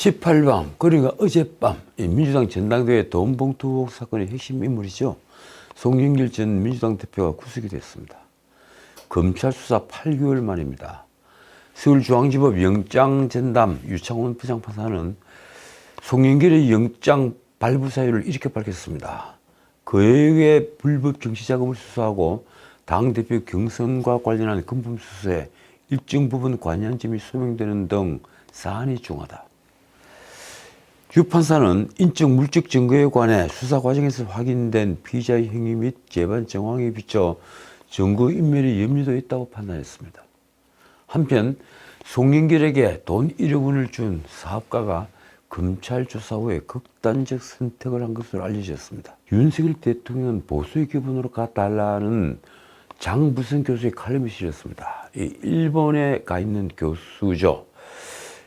18밤, 그러니까 어젯밤 민주당 전당대회 돈봉투 의혹 사건의 핵심 인물이죠. 송영길 전 민주당 대표가 구속이 됐습니다. 검찰 수사 8개월 만입니다. 서울중앙지법 영장전담 유창훈 부장판사는 송영길의 영장 발부 사유를 이렇게 밝혔습니다. 그에게 불법 정치자금을 수사하고 당대표 경선과 관련한 금품 수수에 일정 부분 관여한 점이 소명되는 등 사안이 중하다. 유 판사는 인적 물적 증거에 관해 수사 과정에서 확인된 피의자의 행위 및 재반 정황에 비춰 증거 인멸의 염려도 있다고 판단했습니다. 한편 송영길에게 돈 1억 원을 준 사업가가 검찰 조사 후에 극단적 선택을 한 것으로 알려졌습니다. 윤석열 대통령은 보수의 기분으로 가달라는 장부선 교수의 칼럼이 실렸습니다. 일본에 가 있는 교수죠.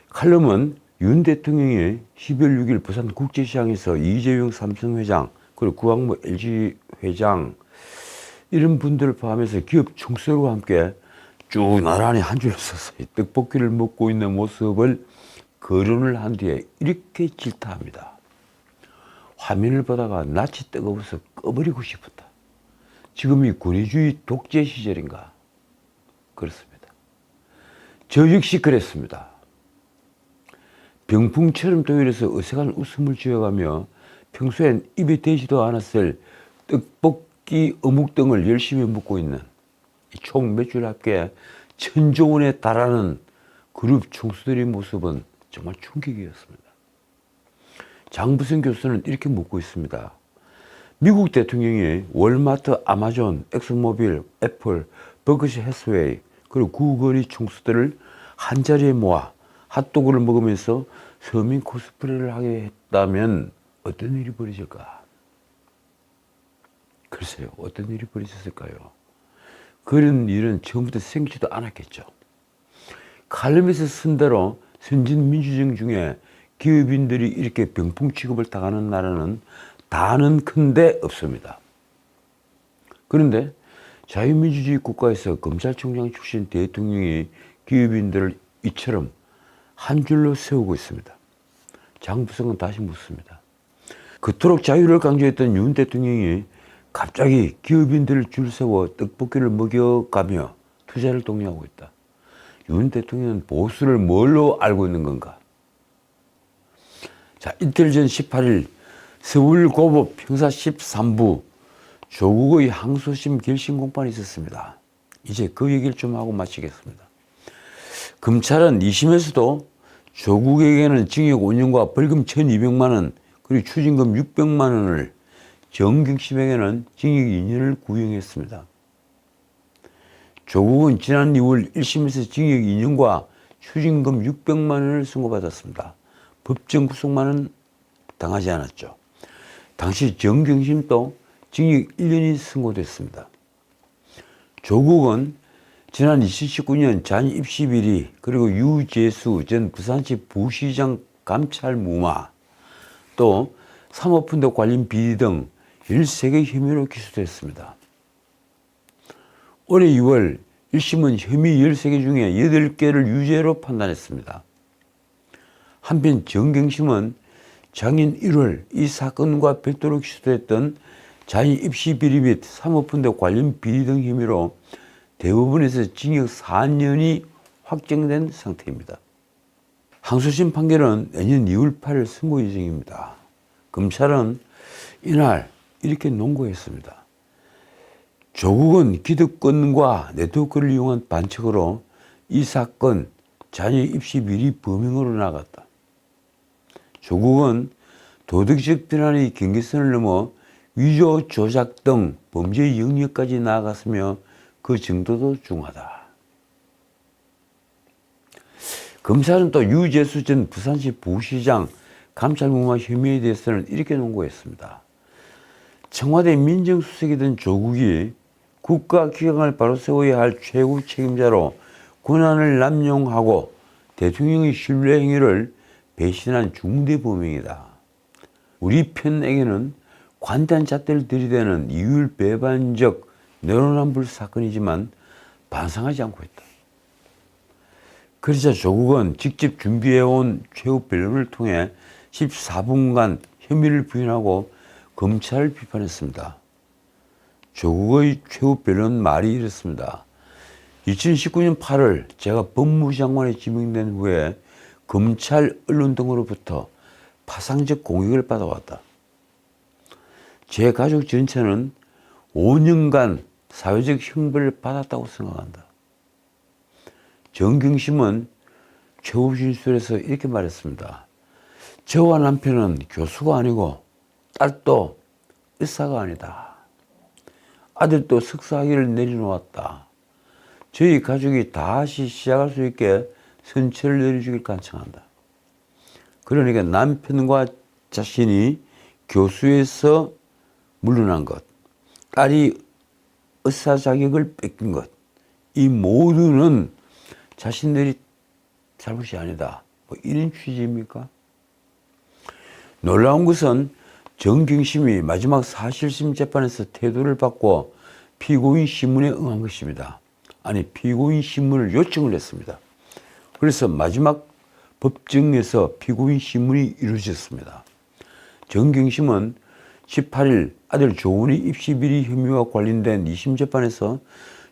칼럼은 윤 대통령이 12월 6일 부산 국제시장에서 이재용 삼성 회장 그리고 구광모 LG 회장 이런 분들을 포함해서 기업 총수들과 함께 쭉 나란히 한 줄로 서서 떡볶이를 먹고 있는 모습을 거론을 한 뒤에 이렇게 질타합니다. 화면을 보다가 낯이 뜨거워서 꺼버리고 싶었다. 지금이 권위주의 독재 시절인가? 그렇습니다. 저 역시 그랬습니다. 병풍처럼 도열해서 어색한 웃음을 지어가며 평소엔 입에 대지도 않았을 떡볶이 어묵 등을 열심히 먹고 있는 총 몇 줄 합계 1000조 원에 달하는 그룹 총수들의 모습은 정말 충격이었습니다. 장부선 교수는 이렇게 묻고 있습니다. 미국 대통령이 월마트, 아마존, 엑소모빌, 애플, 버크셔 해스웨이 그리고 구거리 총수들을 한자리에 모아 핫도그를 먹으면서 서민 코스프레를 하게 했다면 어떤 일이 벌어질까? 글쎄요, 어떤 일이 벌어졌을까요? 그런 일은 처음부터 생기지도 않았겠죠. 칼럼에서 쓴 대로 선진 민주정 중에 기업인들이 이렇게 병풍 취급을 당하는 나라는 단언컨대 없습니다. 그런데 자유민주주의 국가에서 검찰총장 출신 대통령이 기업인들을 이처럼 한 줄로 세우고 있습니다. 장부성은 다시 묻습니다. 그토록 자유를 강조했던 윤 대통령이 갑자기 기업인들을 줄 세워 떡볶이를 먹여가며 투자를 독려하고 있다. 윤 대통령은 보수를 뭘로 알고 있는 건가? 자, 이틀 전 18일 서울고법 형사 13부 조국의 항소심 결심 공판이 있었습니다. 이제 그 얘기를 좀 하고 마치겠습니다. 검찰은 2심에서도 조국에게는 징역 5년과 벌금 1200만 원 그리고 추징금 600만 원을 정경심에게는 징역 2년을 구형했습니다. 조국은 지난 2월 1심에서 징역 2년과 추징금 600만 원을 선고받았습니다. 법정 구속만은 당하지 않았죠. 당시 정경심도 징역 1년이 선고됐습니다. 조국은 지난 2019년 잔 입시 비리 그리고 유재수 전 부산시 부시장 감찰 무마 또 사모펀드 관련 비리 등 13개 혐의로 기소됐습니다. 올해 2월 1심은 혐의 13개 중에 8개를 유죄로 판단했습니다. 한편 정경심은 작년 1월 이 사건과 별도로 기소됐던 자인 입시 비리 및 사모펀드 관련 비리 등 혐의로 대법원에서 징역 4년이 확정된 상태입니다. 항소심 판결은 내년 2월 8일 선고 예정입니다. 검찰은 이날 이렇게 논거했습니다. 조국은 기득권과 네트워크를 이용한 반칙으로 이 사건 자녀 입시 비리 범행으로 나갔다. 조국은 도덕적 비난의 경계선을 넘어 위조 조작 등 범죄의 영역까지 나아갔으며 그 정도도 중하다. 검찰은 또 유재수 전 부산시 부시장 감찰무마 혐의에 대해서는 이렇게 논거했습니다. 청와대 민정수석이던 조국이 국가기강을 바로 세워야 할 최고 책임자로 권한을 남용하고 대통령의 신뢰 행위를 배신한 중대범행이다. 우리 편에게는 관대한 잣대를 들이대는 이율배반적 내로남불 사건이지만 반성하지 않고 있다. 그러자 조국은 직접 준비해온 최후 변론을 통해 14분간 혐의를 부인하고 검찰을 비판했습니다. 조국의 최후 변론 말이 이렇습니다. 2019년 8월 제가 법무부 장관에 지명된 후에 검찰, 언론 등으로부터 파상적 공격을 받아왔다. 제 가족 전체는 5년간 사회적 형벌을 받았다고 생각한다. 정경심은 최후 진술에서 이렇게 말했습니다. 저와 남편은 교수가 아니고 딸도 의사가 아니다. 아들도 석사학위를 내려놓았다. 저희 가족이 다시 시작할 수 있게 선처를 내려주길 간청한다. 그러니까 남편과 자신이 교수에서 물러난 것, 딸이 의사 자격을 뺏긴 것, 이 모두는 자신들이 잘못이 아니다. 뭐 이런 취지입니까? 놀라운 것은 정경심이 마지막 사실심 재판에서 태도를 바꿔 피고인 신문에 응한 것입니다. 아니, 피고인 신문을 요청을 했습니다. 그래서 마지막 법정에서 피고인 신문이 이루어졌습니다. 정경심은 18일 아들 조은희 입시 비리 혐의와 관련된 2심 재판에서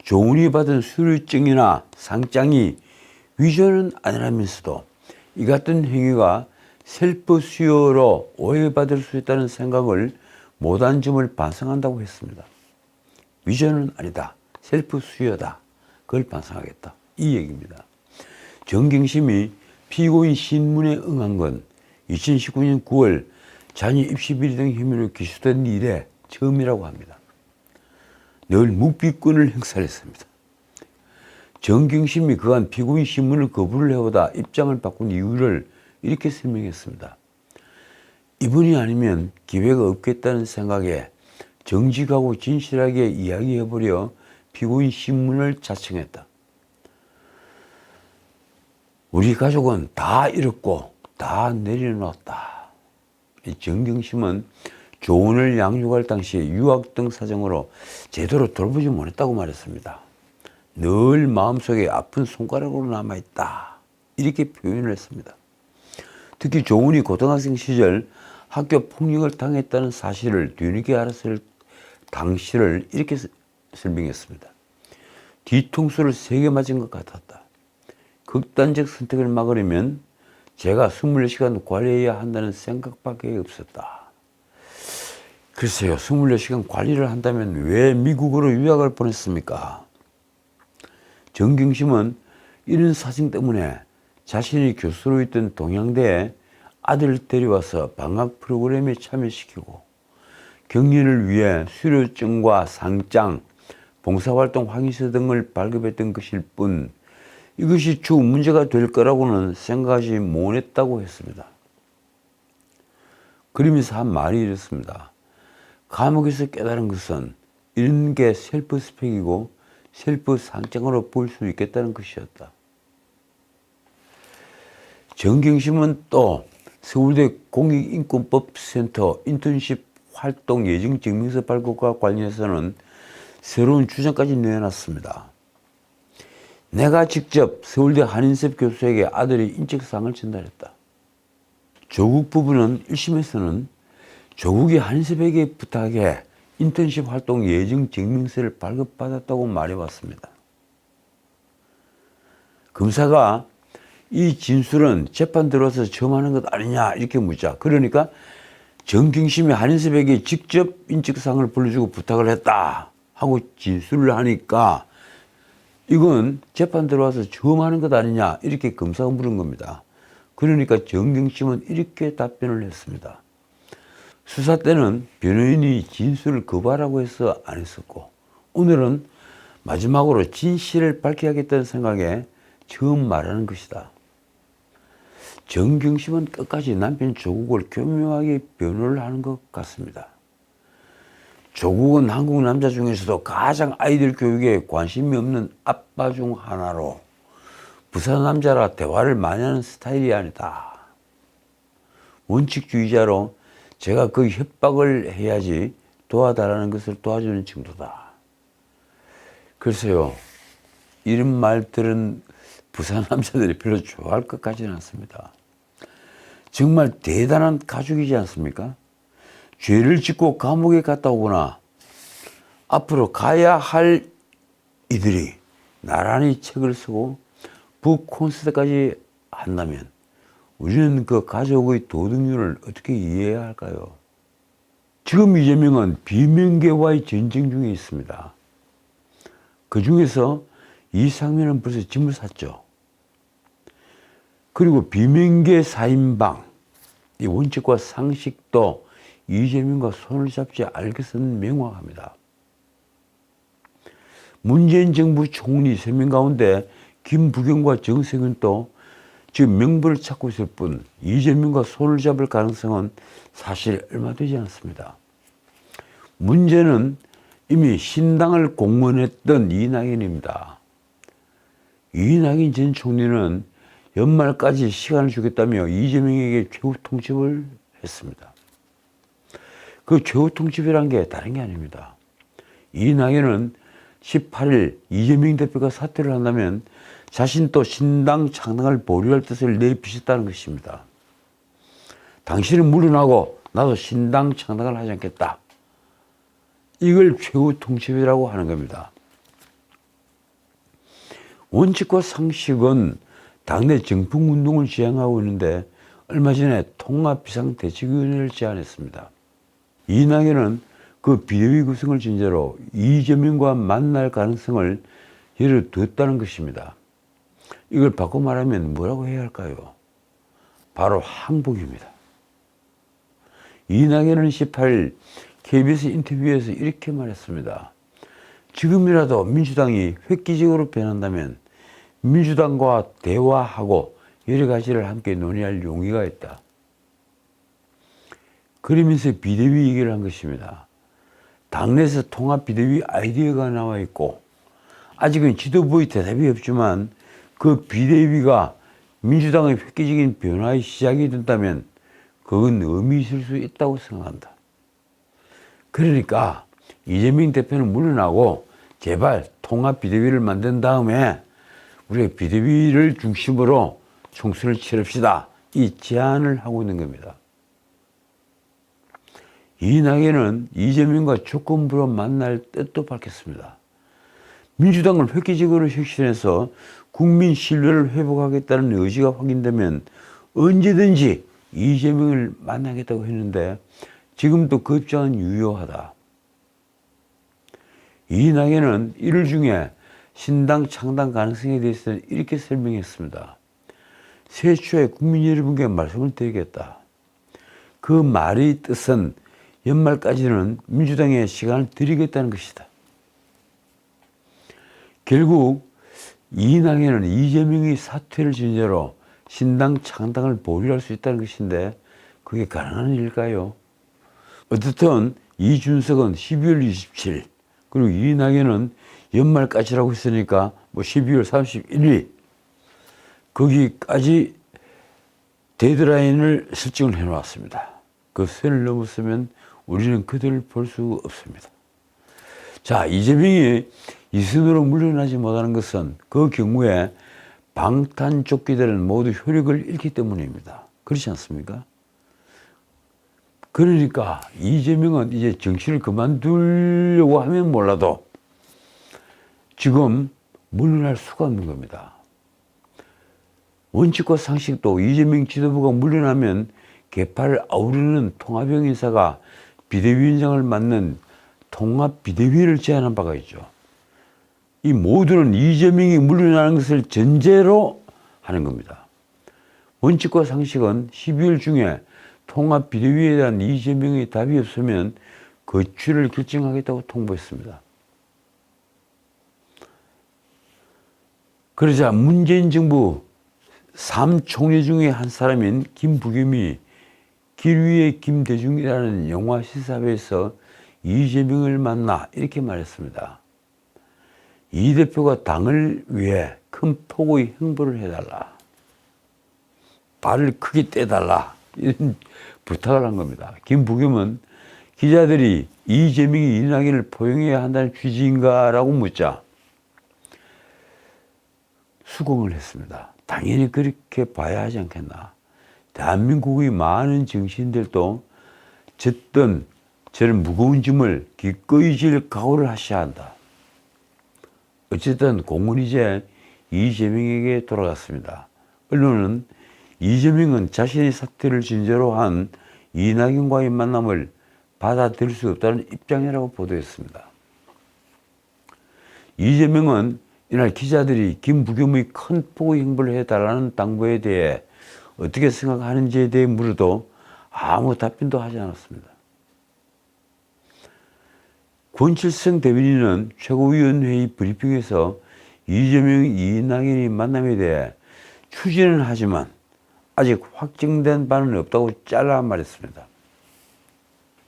조은희 받은 수료증이나 상장이 위조는 아니라면서도 이 같은 행위가 셀프 수요로 오해받을 수 있다는 생각을 못한 점을 반성한다고 했습니다. 위조는 아니다. 셀프 수요다. 그걸 반성하겠다. 이 얘기입니다. 정경심이 피고인 신문에 응한 건 2019년 9월 자녀 입시 비리 등 혐의로 기소된 이래 처음이라고 합니다. 늘 묵비권을 행사했습니다. 정경심이 그간 피고인 신문을 거부를 해오다 입장을 바꾼 이유를 이렇게 설명했습니다. 이분이 아니면 기회가 없겠다는 생각에 정직하고 진실하게 이야기해버려 피고인 신문을 자청했다. 우리 가족은 다 잃었고 다 내려놓았다. 정경심은 조언을 양육할 당시 유학 등 사정으로 제대로 돌보지 못했다고 말했습니다. 늘 마음속에 아픈 손가락으로 남아있다. 이렇게 표현을 했습니다. 특히 조은이 고등학생 시절 학교 폭력을 당했다는 사실을 뒤늦게 알았을 당시를 이렇게 설명했습니다. 뒤통수를 3개 맞은 것 같았다. 극단적 선택을 막으려면 제가 24시간 관리해야 한다는 생각밖에 없었다. 글쎄요, 24시간 관리를 한다면 왜 미국으로 유학을 보냈습니까? 정경심은 이런 사정 때문에 자신이 교수로 있던 동양대에 아들을 데려와서 방학 프로그램에 참여시키고 경연을 위해 수료증과 상장, 봉사활동 확인서 등을 발급했던 것일 뿐 이것이 주 문제가 될 거라고는 생각하지 못했다고 했습니다. 그러면서 한 말이 이렇습니다. 감옥에서 깨달은 것은 이런 게 셀프 스펙이고 셀프 상장으로 볼 수 있겠다는 것이었다. 정경심은 또 서울대 공익인권법센터 인턴십 활동 예정 증명서 발급과 관련해서는 새로운 주장까지 내놨습니다. 내가 직접 서울대 한인섭 교수에게 아들의 인적사항을 전달했다. 조국 부부는 1심에서는 조국이 한인섭에게 부탁해 인턴십 활동 예정 증명서를 발급받았다고 말해왔습니다. 검사가 이 진술은 재판 들어와서 처음 하는 것 아니냐 이렇게 묻자. 그러니까 정경심이 한인섭에게 직접 인적사항을 불러주고 부탁을 했다 하고 진술을 하니까 이건 재판 들어와서 처음 하는 것 아니냐 이렇게 검사가 물은 겁니다. 그러니까 정경심은 이렇게 답변을 했습니다. 수사 때는 변호인이 진술을 거부하라고 해서 안 했었고 오늘은 마지막으로 진실을 밝혀야겠다는 생각에 처음 말하는 것이다. 정경심은 끝까지 남편 조국을 교묘하게 변호를 하는 것 같습니다. 조국은 한국 남자 중에서도 가장 아이들 교육에 관심이 없는 아빠 중 하나로 부산 남자라 대화를 많이 하는 스타일이 아니다. 원칙주의자로 제가 그 협박을 해야지 도와달라는 것을 도와주는 정도다. 글쎄요, 이런 말 들은 부산 남자들이 별로 좋아할 것 같지는 않습니다. 정말 대단한 가족이지 않습니까? 죄를 짓고 감옥에 갔다 오거나 앞으로 가야 할 이들이 나란히 책을 쓰고 북 콘서트까지 한다면 우리는 그 가족의 도덕률을 어떻게 이해해야 할까요? 지금 이재명은 비명계와의 전쟁 중에 있습니다. 그 중에서 이상민은 벌써 짐을 샀죠. 그리고 비명계 4인방, 이 원칙과 상식도 이재명과 손을 잡지 않을 것은 명확합니다. 문재인 정부 총리 3명 가운데 김부겸과 정세균도 지금 명분을 찾고 있을 뿐 이재명과 손을 잡을 가능성은 사실 얼마 되지 않습니다. 문제는 이미 신당을 공언했던 이낙연입니다. 이낙연 전 총리는 연말까지 시간을 주겠다며 이재명에게 최후 통첩을 했습니다. 그 최후 통첩이란 게 다른 게 아닙니다. 이낙연은 18일 이재명 대표가 사퇴를 한다면 자신도 신당 창당을 보류할 뜻을 내비쳤다는 것입니다. 당신은 물러나고 나도 신당 창당을 하지 않겠다. 이걸 최후 통첩이라고 하는 겁니다. 원칙과 상식은 당내 정풍운동을 지향하고 있는데 얼마 전에 통합비상대책위원회를 제안했습니다. 이낙연은 그 비대위 구성을 전제로 이재명과 만날 가능성을 열어두었다는 것입니다. 이걸 바꿔 말하면 뭐라고 해야 할까요? 바로 항복입니다. 이낙연은 18일 KBS 인터뷰에서 이렇게 말했습니다. 지금이라도 민주당이 획기적으로 변한다면 민주당과 대화하고 여러 가지를 함께 논의할 용의가 있다. 그러면서 비대위 얘기를 한 것입니다. 당내에서 통합 비대위 아이디어가 나와 있고 아직은 지도부의 대답이 없지만 그 비대위가 민주당의 획기적인 변화의 시작이 된다면 그건 의미 있을 수 있다고 생각한다. 그러니까 이재명 대표는 물러나고 제발 통합 비대위를 만든 다음에 우리가 비대위를 중심으로 총선을 치릅시다. 이 제안을 하고 있는 겁니다. 이낙연은 이재명과 조건부로 만날 뜻도 밝혔습니다. 민주당을 획기적으로 혁신해서 국민 신뢰를 회복하겠다는 의지가 확인되면 언제든지 이재명을 만나겠다고 했는데 지금도 그 입장은 유효하다. 이낙연은 1월 중에 신당 창당 가능성에 대해서는 이렇게 설명했습니다. 새초에 국민 여러분께 말씀을 드리겠다. 그 말의 뜻은 연말까지는 민주당에 시간을 드리겠다는 것이다. 결국 이낙연은 이재명이 사퇴를 전제로 신당 창당을 보류할 수 있다는 것인데 그게 가능한 일일까요? 어쨌든 이준석은 12월 27일 그리고 이낙연은 연말까지라고 했으니까 12월 31일 거기까지 데드라인을 설정을 해놓았습니다. 그 선을 넘었으면 우리는 그들을 볼 수 없습니다. 자, 이재명이 이 선으로 물러나지 못하는 것은 그 경우에 방탄조끼들은 모두 효력을 잃기 때문입니다. 그렇지 않습니까? 그러니까 이재명은 이제 정치를 그만두려고 하면 몰라도 지금 물러날 수가 없는 겁니다. 원칙과 상식도 이재명 지도부가 물러나면 개파를 아우르는 통합형 인사가 비대위원장을 맡는 통합비대위를 제안한 바가 있죠. 이 모두는 이재명이 물러나는 것을 전제로 하는 겁니다. 원칙과 상식은 12월 중에 통합비대위에 대한 이재명의 답이 없으면 거취를 결정하겠다고 통보했습니다. 그러자 문재인 정부 3총리 중에 한 사람인 김부겸이 길 위의 김대중이라는 영화 시사회에서 이재명을 만나 이렇게 말했습니다. 이 대표가 당을 위해 큰 폭의 행보를 해달라. 발을 크게 떼달라. 이런 부탁을 한 겁니다. 김부겸은 기자들이 이재명이 이낙연을 포용해야 한다는 취지인가 라고 묻자 수긍을 했습니다. 당연히 그렇게 봐야 하지 않겠나. 대한민국의 많은 정치인들도 졌던 저런 무거운 짐을 기꺼이 질 각오를 하셔야 한다. 어쨌든 공은 이제 이재명에게 돌아갔습니다. 언론은 이재명은 자신의 사퇴를 진저로 한 이낙연과의 만남을 받아들일 수 없다는 입장이라고 보도했습니다. 이재명은 이날 기자들이 김부겸의 큰 폭의 행보를 해달라는 당부에 대해 어떻게 생각하는지에 대해 물어도 아무 답변도 하지 않았습니다. 권칠성 대변인은 최고위원회의 브리핑에서 이재명, 이낙연의 만남에 대해 추진은 하지만 아직 확정된 바는 없다고 잘라 말했습니다.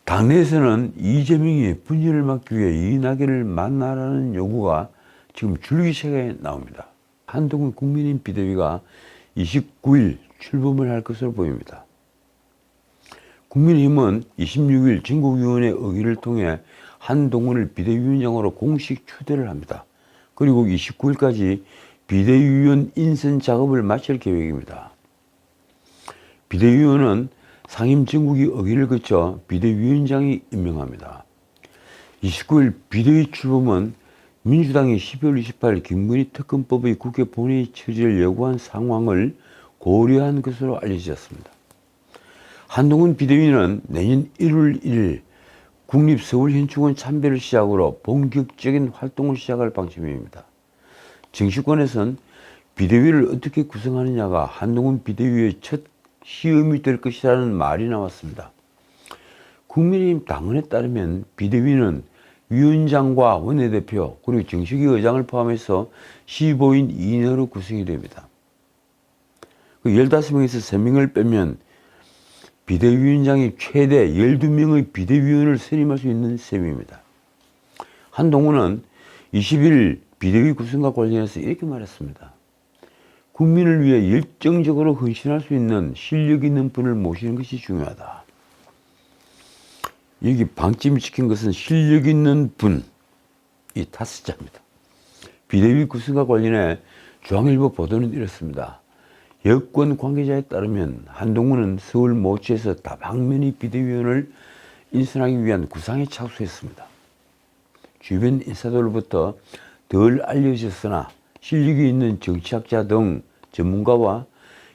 당내에서는 이재명이 분열을 막기 위해 이낙연을 만나라는 요구가 지금 줄기차게 나옵니다. 한동훈 국민의힘 비대위가 29일 출범을 할 것으로 보입니다. 국민의힘은 26일 전국위원회 의결을 통해 한동훈을 비대위원장으로 공식 추대를 합니다. 그리고 29일까지 비대위원 인선 작업을 마칠 계획입니다. 비대위원은 상임 전국위 의결을 거쳐 비대위원장이 임명합니다. 29일 비대위 출범은 민주당이 12월 28일 김건희 특검법의 국회 본회의 처리를 요구한 상황을 고려한 것으로 알려졌습니다. 한동훈 비대위는 내년 1월 1일 국립서울현충원 참배를 시작으로 본격적인 활동을 시작할 방침입니다. 정치권에선 비대위를 어떻게 구성하느냐가 한동훈 비대위의 첫 시험이 될 것이라는 말이 나왔습니다. 국민의힘 당원에 따르면 비대위는 위원장과 원내대표 그리고 정식위 의장을 포함해서 15인 이내로 구성이 됩니다. 그 15명에서 3명을 빼면 비대위원장이 최대 12명의 비대위원을 선임할 수 있는 셈입니다. 한동훈은 20일 비대위 구성과 관련해서 이렇게 말했습니다. 국민을 위해 열정적으로 헌신할 수 있는 실력 있는 분을 모시는 것이 중요하다. 여기 방점이 찍힌 것은 실력 있는 분, 이 5자입니다. 비대위 구성과 관련해 중앙일보 보도는 이렇습니다. 여권 관계자에 따르면 한동훈은 서울 모처에서 다방면의 비대위원을 인선하기 위한 구상에 착수했습니다. 주변 인사들로부터 덜 알려졌으나 실력이 있는 정치학자 등 전문가와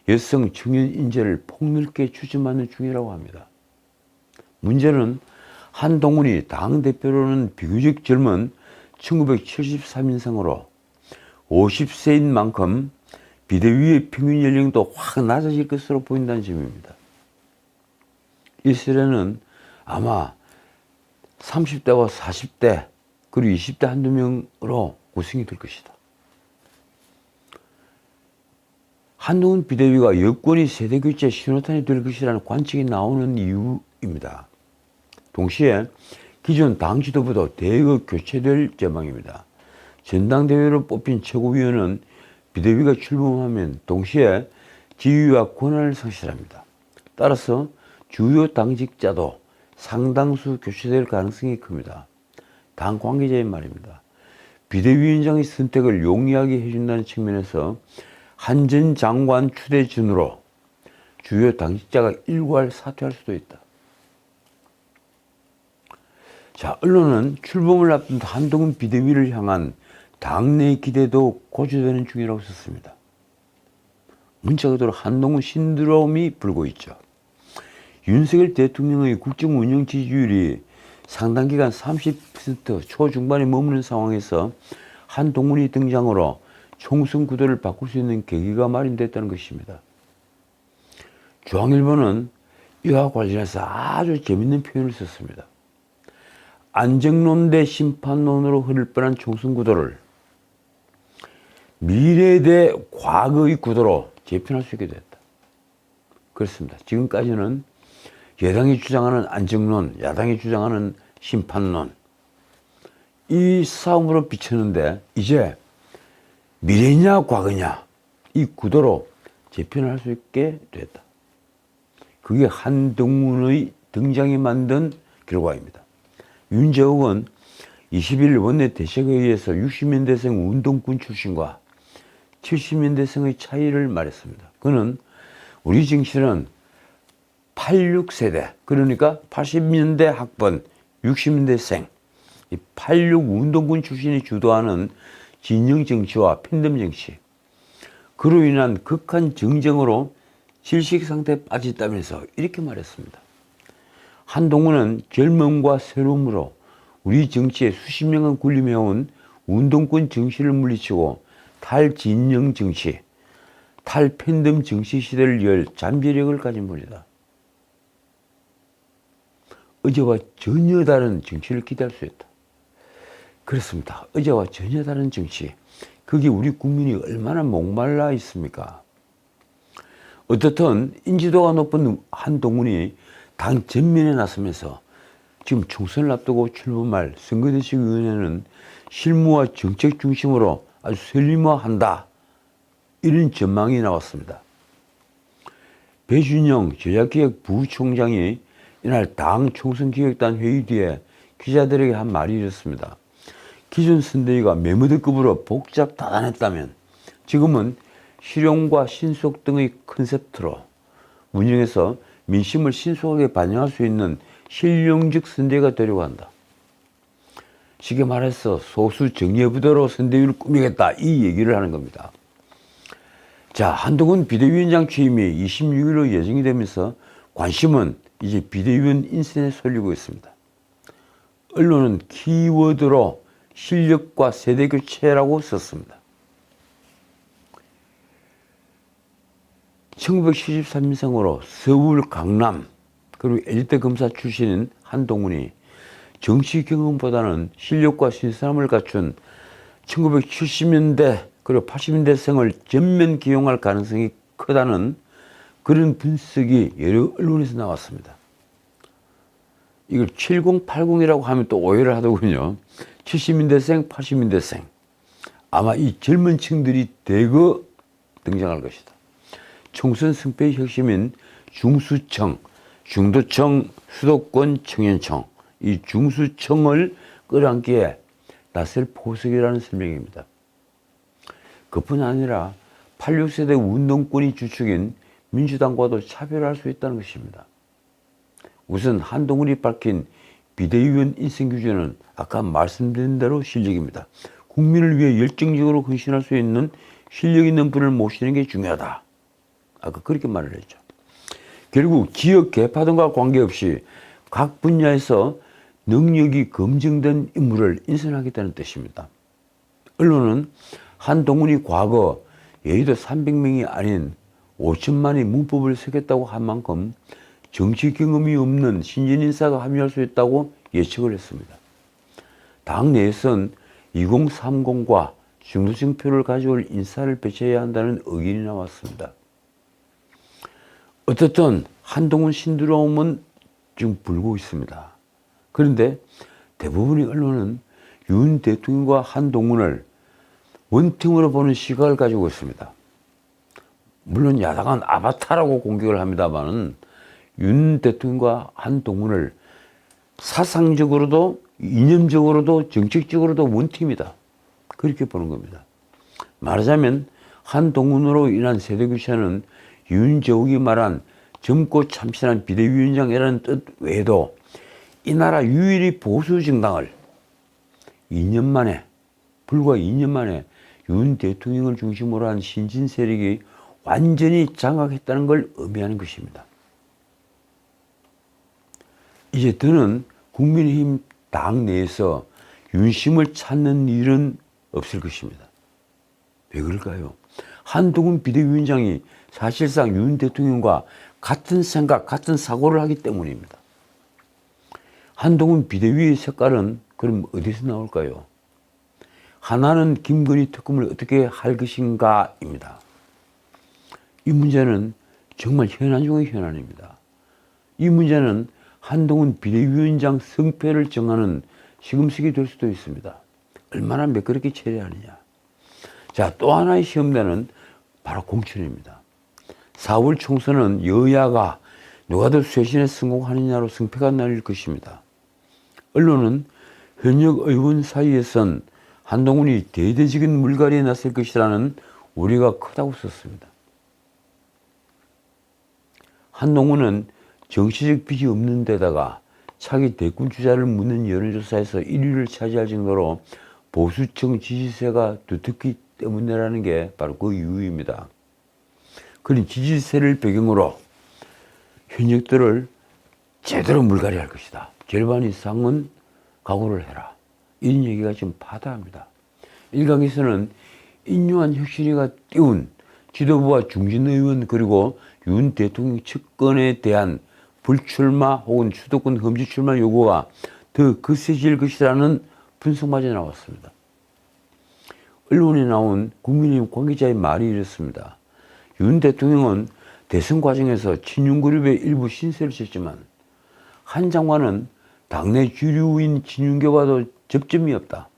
여성 청년 인재를 폭넓게 추진하는 중이라고 합니다. 문제는 한동훈이 당대표로는 비교적 젊은 1973인생으로 50세인 만큼 비대위의 평균 연령도 확 낮아질 것으로 보인다는 점입니다. 이 세례는 아마 30대와 40대 그리고 20대 한두 명으로 구성이 될 것이다. 한동훈 비대위가 여권이 세대교체 신호탄이 될 것이라는 관측이 나오는 이유입니다. 동시에 기존 당 지도부도 대거 교체될 전망입니다. 전당대회로 뽑힌 최고위원은 비대위가 출범하면 동시에 지위와 권한을 상실합니다. 따라서 주요 당직자도 상당수 교체될 가능성이 큽니다. 당 관계자의 말입니다. 비대위원장의 선택을 용이하게 해준다는 측면에서 한 전 장관 추대준으로 주요 당직자가 일괄 사퇴할 수도 있다. 자, 언론은 출범을 앞둔 한동훈 비대위를 향한 당내 기대도 고조되는 중이라고 썼습니다. 문자 그대로 한동훈 신드롬이 불고 있죠. 윤석열 대통령의 국정 운영 지지율이 상당 기간 30% 초중반에 머무는 상황에서 한동훈이 등장으로 총선 구도를 바꿀 수 있는 계기가 마련됐다는 것입니다. 중앙일보는 이와 관련해서 아주 재밌는 표현을 썼습니다. 안정론 대 심판론으로 흐를 뻔한 총선 구도를 미래 대 과거의 구도로 재편할 수 있게 됐다. 그렇습니다. 지금까지는 여당이 주장하는 안정론, 야당이 주장하는 심판론, 이 싸움으로 비쳤는데 이제 미래냐 과거냐 이 구도로 재편을 할 수 있게 됐다. 그게 한동훈의 등장이 만든 결과입니다. 윤재옥은 21일 원내 대책회의에서 60년대생 운동군 출신과 70년대생의 차이를 말했습니다. 그는 우리 정치는 86세대, 그러니까 80년대 학번, 60년대생, 86 운동군 출신이 주도하는 진영 정치와 팬덤 정치, 그로 인한 극한 정쟁으로 질식 상태에 빠졌다면서 이렇게 말했습니다. 한동훈은 젊음과 새로움으로 우리 정치에 수십 년간 군림해온 운동권 정치를 물리치고 탈진영 정치, 탈팬덤 정치 시대를 열 잠재력을 가진 분이다. 어제와 전혀 다른 정치를 기대할 수 있다. 그렇습니다. 어제와 전혀 다른 정치. 그게 우리 국민이 얼마나 목말라 있습니까? 어떻든 인지도가 높은 한동훈이 당 전면에 나서면서 지금 총선을 앞두고 출범할 선거대책위원회는 실무와 정책 중심으로 아주 설림화한다. 이런 전망이 나왔습니다. 배준영 전략기획 부총장이 이날 당 총선기획단 회의 뒤에 기자들에게 한 말이 이렇습니다. 기존 선대위가 메모드급으로 복잡다단했다면 지금은 실용과 신속 등의 컨셉트로 운영해서 민심을 신속하게 반영할 수 있는 실용적 선대위가 되려고 한다. 쉽게 말해서 소수 정예부대로 선대위를 꾸미겠다, 이 얘기를 하는 겁니다. 자, 한동훈 비대위원장 취임이 26일로 예정이 되면서 관심은 이제 비대위원 인선에 쏠리고 있습니다. 언론은 키워드로 실력과 세대교체라고 썼습니다. 1973년생으로 서울, 강남, 그리고 엘리트 검사 출신인 한동훈이 정치 경험보다는 실력과 신선함을 갖춘 1970년대 그리고 80년대생을 전면 기용할 가능성이 크다는 그런 분석이 여러 언론에서 나왔습니다. 이걸 7080이라고 하면 또 오해를 하더군요. 70년대생, 80년대생. 아마 이 젊은 층들이 대거 등장할 것이다. 총선 승패의 핵심인 중수청, 중도청, 수도권 청년청, 이 중수청을 끌어안기에 나설 포석이라는 설명입니다. 그뿐 아니라 86세대 운동권이 주축인 민주당과도 차별할 수 있다는 것입니다. 우선 한동훈이 밝힌 비대위원 인선 규제는 아까 말씀드린 대로 실력입니다. 국민을 위해 열정적으로 헌신할 수 있는 실력 있는 분을 모시는 게 중요하다. 아까 그렇게 말을 했죠. 결국 지역 계파등과 관계없이 각 분야에서 능력이 검증된 인물을 인선하겠다는 뜻입니다. 언론은 한동훈이 과거 여의도 300명이 아닌 5천만의 문법을 쓰겠다고 한 만큼 정치 경험이 없는 신진 인사가 합류할 수 있다고 예측을 했습니다. 당 내에선 2030과 중도층표를 가져올 인사를 배치해야 한다는 의견이 나왔습니다. 어쨌든 한동훈 신드롬은 지금 불고 있습니다. 그런데 대부분의 언론은 윤 대통령과 한동훈을 원팀으로 보는 시각을 가지고 있습니다. 물론 야당은 아바타라고 공격을 합니다만 윤 대통령과 한동훈을 사상적으로도 이념적으로도 정책적으로도 원팀이다. 그렇게 보는 겁니다. 말하자면 한동훈으로 인한 세대교체는 윤저욱이 말한 젊고 참신한 비대위원장이라는 뜻 외에도 이 나라 유일의 보수 정당을 2년 만에, 불과 2년 만에 윤 대통령을 중심으로 한 신진 세력이 완전히 장악했다는 걸 의미하는 것입니다. 이제 더는 국민의힘 당 내에서 윤심을 찾는 일은 없을 것입니다. 왜 그럴까요? 한동훈 비대위원장이 사실상 윤 대통령과 같은 생각, 같은 사고를 하기 때문입니다. 한동훈 비대위의 색깔은 그럼 어디서 나올까요? 하나는 김건희 특검을 어떻게 할 것인가입니다. 이 문제는 정말 현안 중의 현안입니다. 이 문제는 한동훈 비대위원장 성패를 정하는 시금석이 될 수도 있습니다. 얼마나 매끄럽게 처리하느냐. 자, 또 하나의 시험대는 바로 공천입니다. 4월 총선은 여야가 누가 더 쇄신에 성공하느냐로 승패가 나뉠 것입니다. 언론은 현역 의원 사이에선 한동훈이 대대적인 물갈이에 나설 것이라는 우리가 크다고 썼습니다. 한동훈은 정치적 빚이 없는 데다가 차기 대권 주자를 묻는 여론조사에서 1위를 차지할 정도로 보수층 지지세가 두텁기 때문이라는 게 바로 그 이유입니다. 그런 지지세를 배경으로 현역들을 제대로 물갈이할 것이다. 절반 이상은 각오를 해라. 이런 얘기가 지금 파다합니다. 일각에서는 인류한 혁신이가 띄운 지도부와 중진 의원 그리고 윤 대통령 측근에 대한 불출마 혹은 수도권 험지 출마 요구가 더 거세질 것이라는 분석마저 나왔습니다. 언론에 나온 국민의힘 관계자의 말이 이렇습니다. 윤 대통령은 대선 과정에서 친윤그룹의 일부 신세를 졌지만 한 장관은 당내 주류인 친윤계와도 접점이 없다.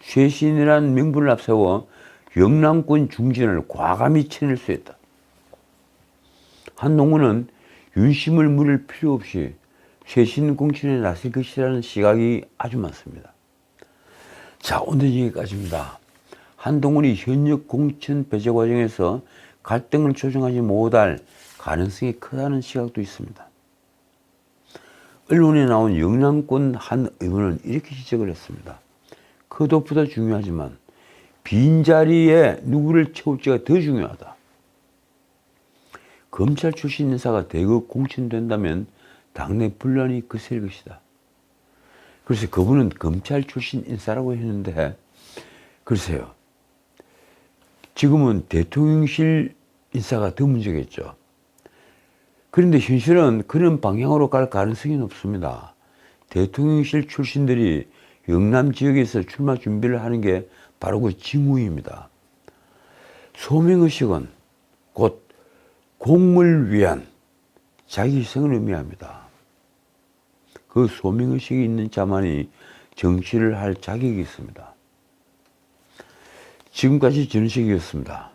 쇄신이란 명분을 앞세워 영남권 중진을 과감히 쳐낼 수 있다. 한동훈은 윤심을 물을 필요 없이 쇄신 공천에 나설 것이라는 시각이 아주 많습니다. 자, 오늘 여기까지입니다. 한동훈이 현역 공천 배제 과정에서 갈등을 조정하지 못할 가능성이 크다는 시각도 있습니다. 언론에 나온 영남권 한 의원은 이렇게 지적을 했습니다. 컷오프도 중요하지만 빈자리에 누구를 채울지가 더 중요하다. 검찰 출신 인사가 대거 공천된다면 당내 분란이 거셀 것이다. 그래서 그분은 검찰 출신 인사라고 했는데 글쎄요. 지금은 대통령실 인사가 더 문제겠죠. 그런데 현실은 그런 방향으로 갈 가능성이 높습니다. 대통령실 출신들이 영남 지역에서 출마 준비를 하는 게 바로 그 징후입니다. 소명의식은 곧 공을 위한 자기 희생을 의미합니다. 그 소명의식이 있는 자만이 정치를 할 자격이 있습니다. 지금까지 전식이었습니다.